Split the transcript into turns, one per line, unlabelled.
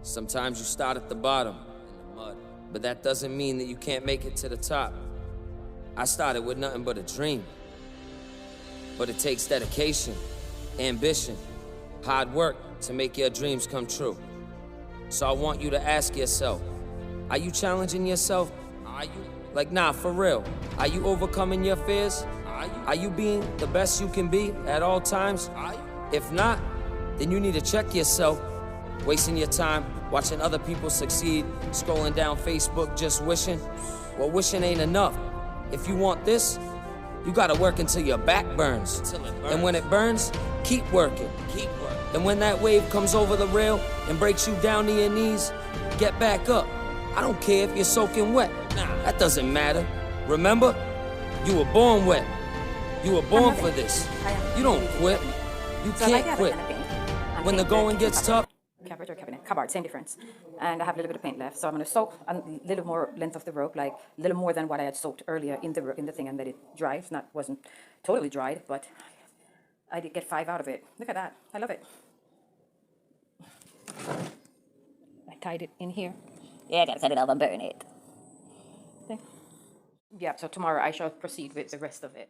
Sometimes you start at the bottom, in the mud, but that doesn't mean that you can't make it to the top. I started with nothing but a dream, but it takes dedication, ambition, hard work to make your dreams come true. So I want you to ask yourself, are you challenging yourself? Are you? Like, nah, for real. Are you overcoming your fears? Are you being the best you can be at all times? If not, then you need to check yourself. Wasting your time watching other people succeed, scrolling down Facebook just wishing. Well, wishing ain't enough. If you want this, you gotta work until your back burns. And when it burns, keep working. And when that wave comes over the rail and breaks you down to your knees, get back up. I don't care if you're soaking wet. That doesn't matter. Remember, you were born wet. You were born for this. You don't quit. You can't quit. When the going gets tough.
Cabinet or cabinet? Cupboard, same difference. And I have a little bit of paint left, so I'm going to soak a little more length of the rope, like a little more than what I had soaked earlier in the thing, and let it dry. It's wasn't totally dried, but I did get 5 out of it. Look at that. I love it. I tied it in here.
Yeah, I gotta cut it off and burn it.
Okay. Yeah, so tomorrow I shall proceed with the rest of it.